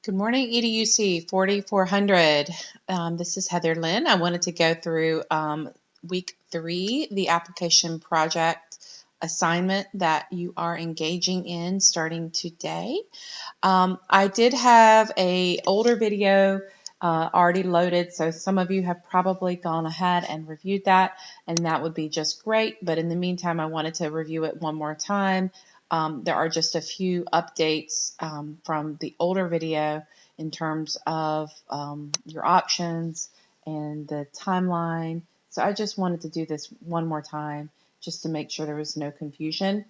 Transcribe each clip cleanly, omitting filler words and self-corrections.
Good morning, EDUC 4400. This is Heather Lynn. I wanted to go through week 3, the application project assignment that you are engaging in starting today. I did have an older video already loaded, so some of you have probably gone ahead and reviewed that, and that would be just great. But in the meantime, I wanted to review it one more time. There are just a few updates from the older video in terms of your options and the timeline. So I just wanted to do this one more time just to make sure there was no confusion.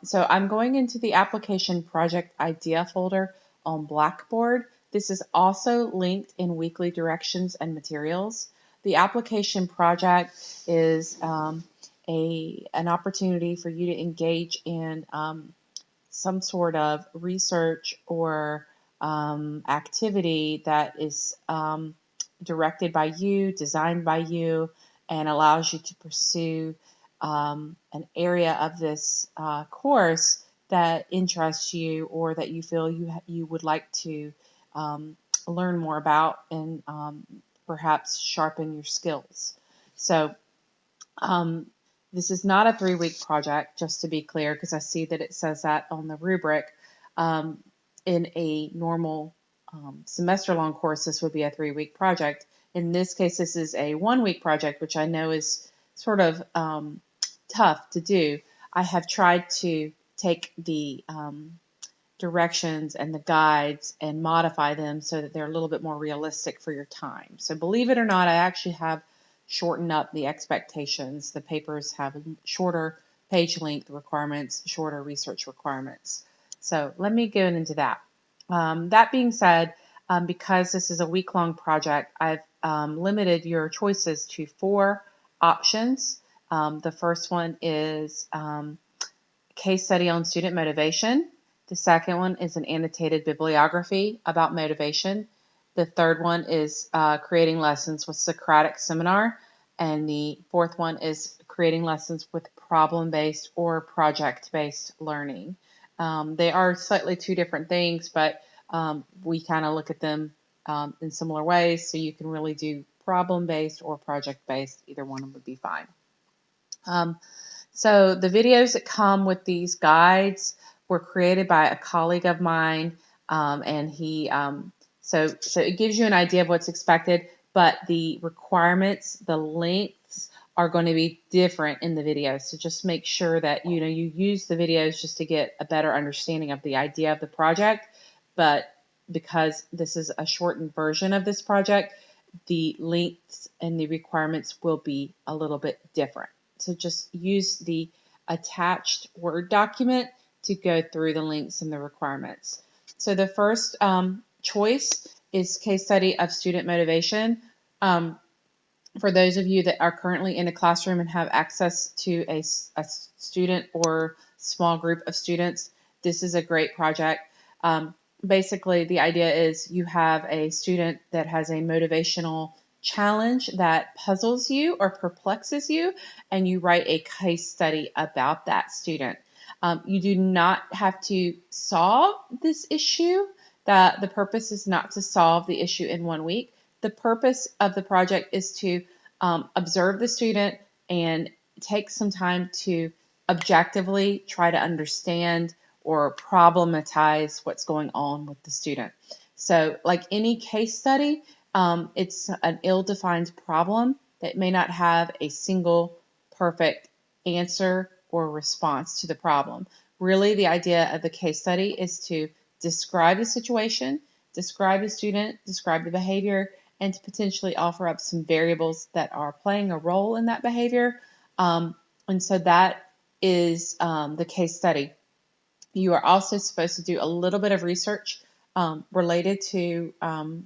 So I'm going into the application project idea folder on Blackboard. This is also linked in weekly directions and materials. The application project is an opportunity for you to engage in some sort of research or activity that is directed by you, designed by you, and allows you to pursue an area of this course that interests you or that you feel you would like to learn more about and perhaps sharpen your skills. So this is not a 3-week project, just to be clear, because I see that it says that on the rubric. In a normal semester-long course, this would be a 3-week project. In this case, this is a 1-week project, which I know is sort of tough to do. I have tried to take the directions and the guides and modify them so that they're a little bit more realistic for your time. So believe it or not, I actually have shortened up the expectations. The papers have shorter page length requirements, shorter research requirements. So let me go into that. That being said, because this is a week-long project, I've limited your choices to 4 options. The first one is case study on student motivation. The second one is an annotated bibliography about motivation. The third one is creating lessons with Socratic seminar. And the fourth one is creating lessons with problem-based or project-based learning. They are slightly 2 different things, but we kind of look at them in similar ways. So you can really do problem-based or project-based. Either one would be fine. So the videos that come with these guides were created by a colleague of mine, and he so it gives you an idea of what's expected, but the requirements, the lengths are going to be different in the videos. So just make sure that you use the videos just to get a better understanding of the idea of the project. But because this is a shortened version of this project, the lengths and the requirements will be a little bit different. So just use the attached Word document to go through the links and the requirements. So the first choice is case study of student motivation. For those of you that are currently in a classroom and have access to a student or small group of students, this is a great project. Basically, the idea is you have a student that has a motivational challenge that puzzles you or perplexes you, and you write a case study about that student. You do not have to solve this issue. The purpose is not to solve the issue in 1 week. The purpose of the project is to observe the student and take some time to objectively try to understand or problematize what's going on with the student. So like any case study, it's an ill-defined problem that may not have a single perfect answer or response to the problem. Really, the idea of the case study is to describe the situation, describe the student, describe the behavior, and to potentially offer up some variables that are playing a role in that behavior. And so that is the case study. You are also supposed to do a little bit of research related to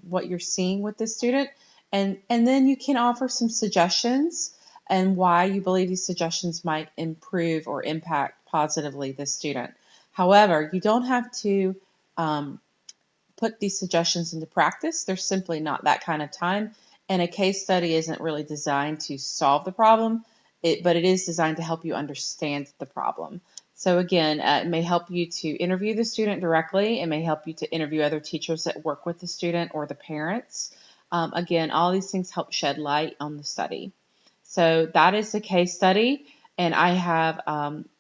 what you're seeing with the student. And then you can offer some suggestions and why you believe these suggestions might improve or impact positively the student. However, you don't have to put these suggestions into practice. There's simply not that kind of time. And a case study isn't really designed to solve the problem, but it is designed to help you understand the problem. So again, it may help you to interview the student directly. It may help you to interview other teachers that work with the student or the parents. Again, all these things help shed light on the study. So that is the case study, and I have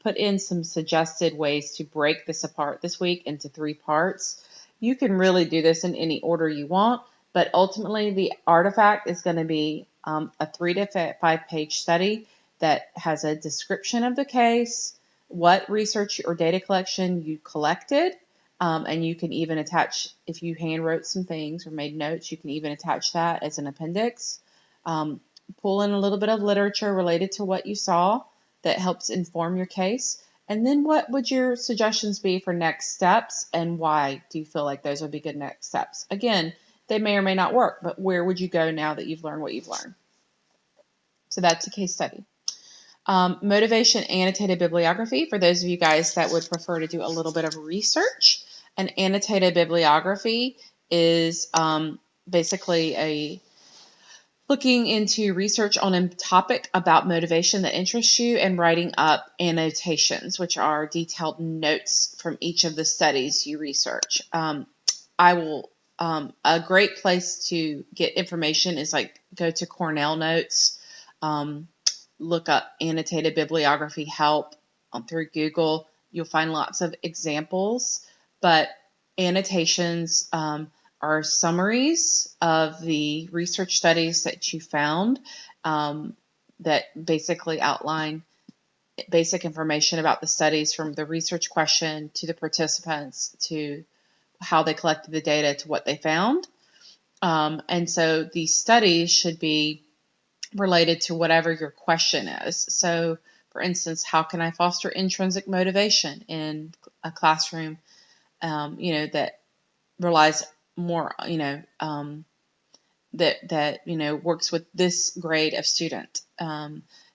put in some suggested ways to break this apart this week into 3 parts. You can really do this in any order you want, but ultimately the artifact is going to be a 3 to 5 page study that has a description of the case, what research or data collection you collected, and you can even attach, if you hand wrote some things or made notes, you can even attach that as an appendix. Pull in a little bit of literature related to what you saw that helps inform your case. And then what would your suggestions be for next steps, and why do you feel like those would be good next steps? Again, they may or may not work, but where would you go now that you've learned what you've learned? So that's a case study. Motivation annotated bibliography, for those of you guys that would prefer to do a little bit of research. An annotated bibliography is basically looking into research on a topic about motivation that interests you and writing up annotations, which are detailed notes from each of the studies you research. A great place to get information is go to Cornell Notes, look up annotated bibliography help through Google. You'll find lots of examples, but annotations are summaries of the research studies that you found that basically outline basic information about the studies, from the research question to the participants to how they collected the data to what they found. And so these studies should be related to whatever your question is. So, for instance, how can I foster intrinsic motivation in a classroom, that relies more, that works with this grade of student.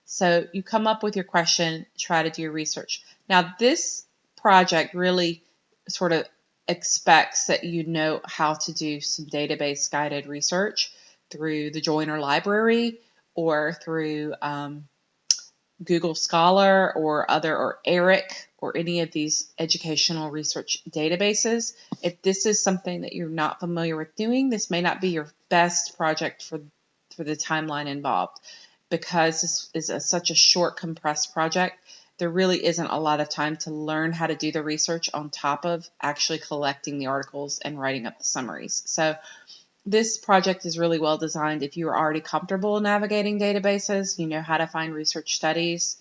So you come up with your question, try to do your research. Now, this project really sort of expects that you know how to do some database guided research through the Joiner Library or through Google Scholar or ERIC or any of these educational research databases. If this is something that you're not familiar with doing, this may not be your best project for the timeline involved, because this is such a short, compressed project. There really isn't a lot of time to learn how to do the research on top of actually collecting the articles and writing up the summaries. So this project is really well designed if you're already comfortable navigating databases, you know how to find research studies.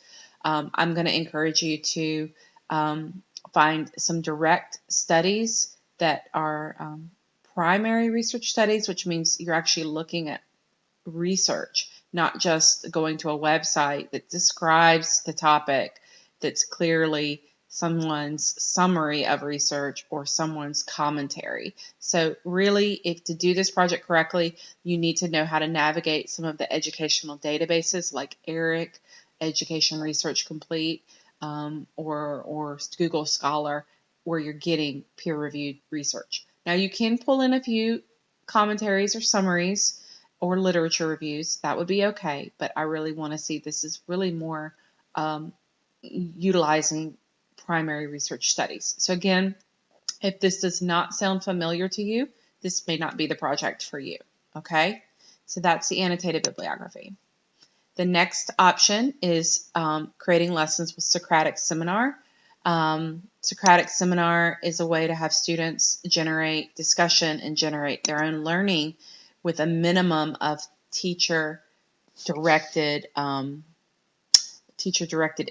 I'm going to encourage you to find some direct studies that are primary research studies, which means you're actually looking at research, not just going to a website that describes the topic that's clearly someone's summary of research or someone's commentary. So really, if to do this project correctly, you need to know how to navigate some of the educational databases like ERIC, Education Research Complete, or Google Scholar, where you're getting peer-reviewed research. Now, you can pull in a few commentaries or summaries or literature reviews. That would be okay, but I really want to see this is really more utilizing primary research studies. So again, if this does not sound familiar to you, this may not be the project for you, okay? So that's the annotated bibliography. The next option is creating lessons with Socratic Seminar. Socratic Seminar is a way to have students generate discussion and generate their own learning with a minimum of teacher-directed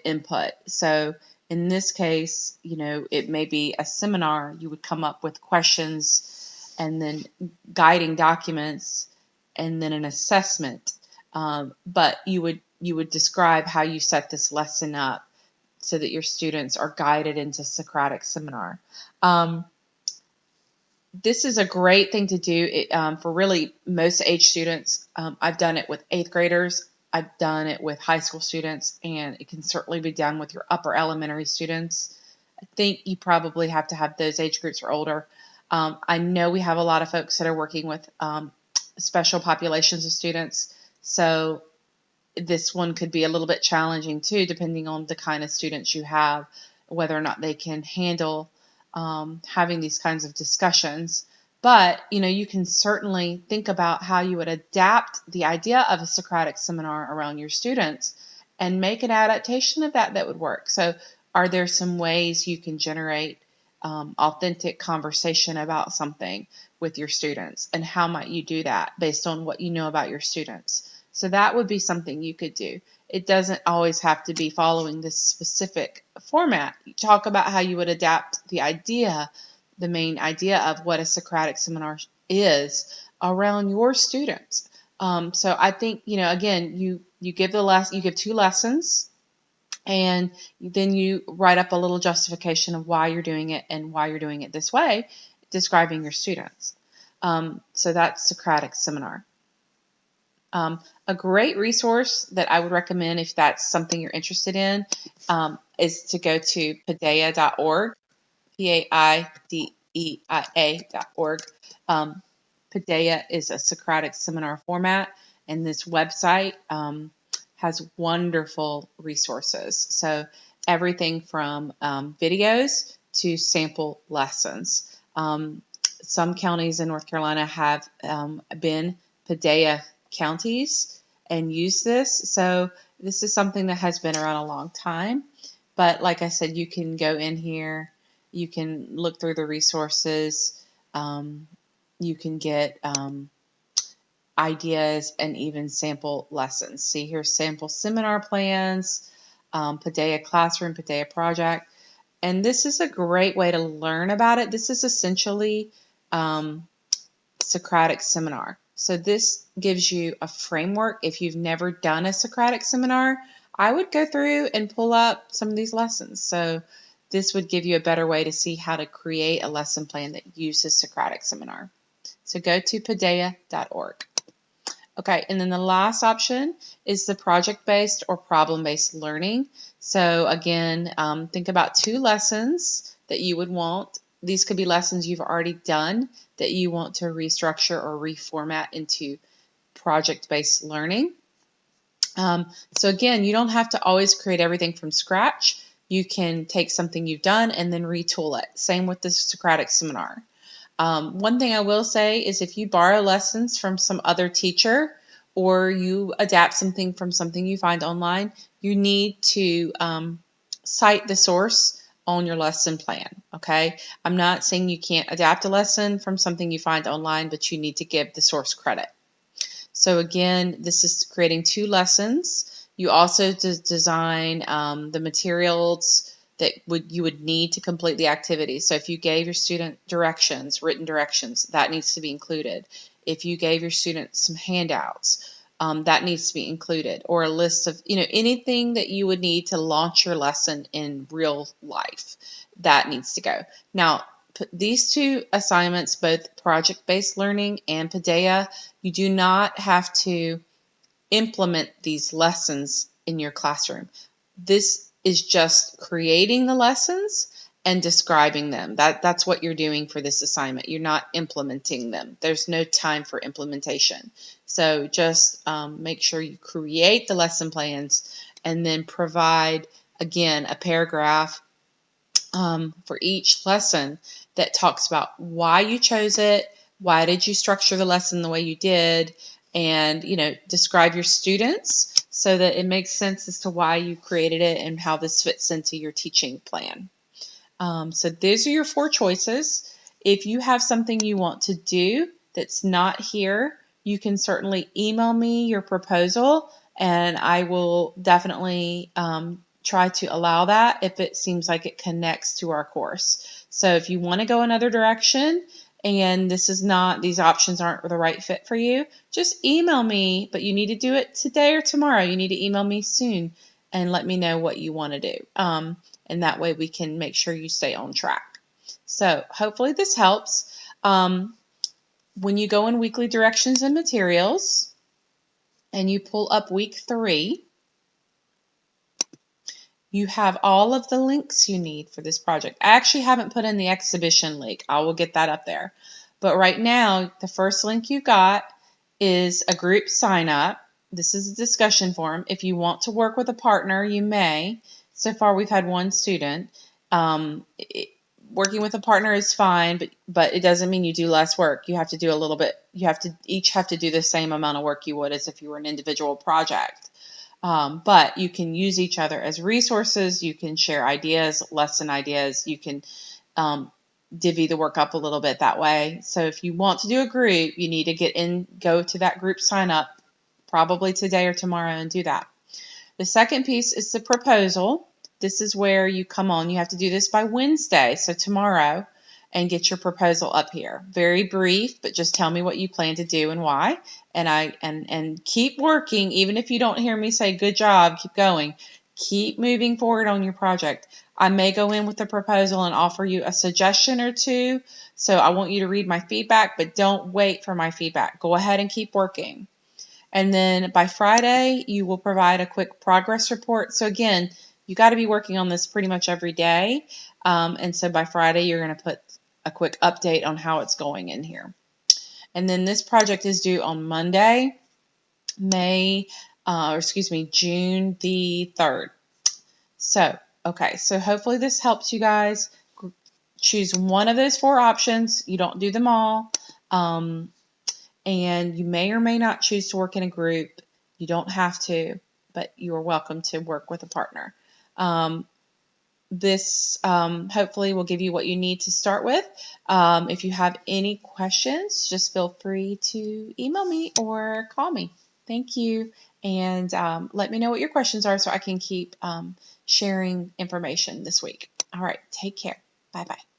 input. So in this case, it may be a seminar. You would come up with questions and then guiding documents and then an assessment. But you would describe how you set this lesson up so that your students are guided into Socratic Seminar. This is a great thing to do for really most age students. I've done it with 8th graders. I've done it with high school students, and it can certainly be done with your upper elementary students. I think you probably have to have those age groups or older. I know we have a lot of folks that are working with special populations of students, so this one could be a little bit challenging too, depending on the kind of students you have. whether or not they can handle having these kinds of discussions. But, you can certainly think about how you would adapt the idea of a Socratic seminar around your students and make an adaptation of that would work. So are there some ways you can generate authentic conversation about something with your students? And how might you do that based on what you know about your students? So that would be something you could do. It doesn't always have to be following this specific format. You talk about how you would adapt the idea, the main idea of what a Socratic seminar is around your students. So I think, again, you give you give 2 lessons, and then you write up a little justification of why you're doing it and why you're doing it this way, describing your students. So that's Socratic seminar. A great resource that I would recommend if that's something you're interested in is to go to paideia.org, Paideia.org. Paideia is a Socratic seminar format, and this website has wonderful resources. So everything from videos to sample lessons. Some counties in North Carolina have been Paideia counties and use this. So this is something that has been around a long time. But like I said, you can go in here, you can look through the resources, you can get ideas and even sample lessons. See here, sample seminar plans, Paideia Classroom, Paideia Project. And this is a great way to learn about it. This is essentially Socratic seminar. So this gives you a framework. If you've never done a Socratic seminar, I would go through and pull up some of these lessons. So this would give you a better way to see how to create a lesson plan that uses Socratic seminar. So go to paideia.org. Okay, and then the last option is the project-based or problem-based learning. So again, think about 2 lessons that you would want. These could be lessons you've already done that you want to restructure or reformat into project-based learning. So again, you don't have to always create everything from scratch. You can take something you've done and then retool it. Same with the Socratic seminar. One thing I will say is if you borrow lessons from some other teacher or you adapt something from something you find online, you need to cite the source on your lesson plan, okay? I'm not saying you can't adapt a lesson from something you find online, but you need to give the source credit. So again, this is creating 2 lessons. You also design the materials that you would need to complete the activity. So if you gave your student directions, written directions, that needs to be included. If you gave your student some handouts, that needs to be included, or a list of, anything that you would need to launch your lesson in real life, that needs to go. Now, these 2 assignments, both project-based learning and Paideia, you do not have to implement these lessons in your classroom. This is just creating the lessons and describing them. That's what you're doing for this assignment. You're not implementing them. There's no time for implementation. So just make sure you create the lesson plans and then provide, again, a paragraph for each lesson that talks about why you chose it, why did you structure the lesson the way you did, and describe your students so that it makes sense as to why you created it and how this fits into your teaching plan. So those are your 4 choices. If you have something you want to do that's not here, you can certainly email me your proposal, and I will definitely try to allow that if it seems like it connects to our course. So if you want to go another direction and these options aren't the right fit for you, just email me, but you need to do it today or tomorrow. You need to email me soon and let me know what you want to do. And that way we can make sure you stay on track. So hopefully this helps. When you go in weekly directions and materials and you pull up week 3, you have all of the links you need for this project. I actually haven't put in the exhibition link. I will get that up there. But right now, the first link you got is a group sign up. This is a discussion forum. If you want to work with a partner, you may. So far, we've had 1 student. Working with a partner is fine, but it doesn't mean you do less work. You have to do a little bit. You have to each have to do the same amount of work you would as if you were an individual project. But you can use each other as resources. You can share ideas, lesson ideas. You can divvy the work up a little bit that way. So if you want to do a group, you need to go to that group sign up probably today or tomorrow and do that. The second piece is the proposal. This is where you come on. You have to do this by Wednesday, so tomorrow, and get your proposal up here. Very brief, but just tell me what you plan to do and why. And keep working, even if you don't hear me say good job, keep going. Keep moving forward on your project. I may go in with a proposal and offer you a suggestion or two, so I want you to read my feedback, but don't wait for my feedback. Go ahead and keep working. And then by Friday, you will provide a quick progress report. So again, you got to be working on this pretty much every day. And so by Friday, you're going to put a quick update on how it's going in here. And then this project is due on Monday, June the 3rd. So, okay, so hopefully this helps you guys. Choose one of those 4 options. You don't do them all. And you may or may not choose to work in a group. You don't have to, but you are welcome to work with a partner. This hopefully will give you what you need to start with. If you have any questions, just feel free to email me or call me. Thank you. And let me know what your questions are so I can keep sharing information this week. All right. Take care. Bye-bye.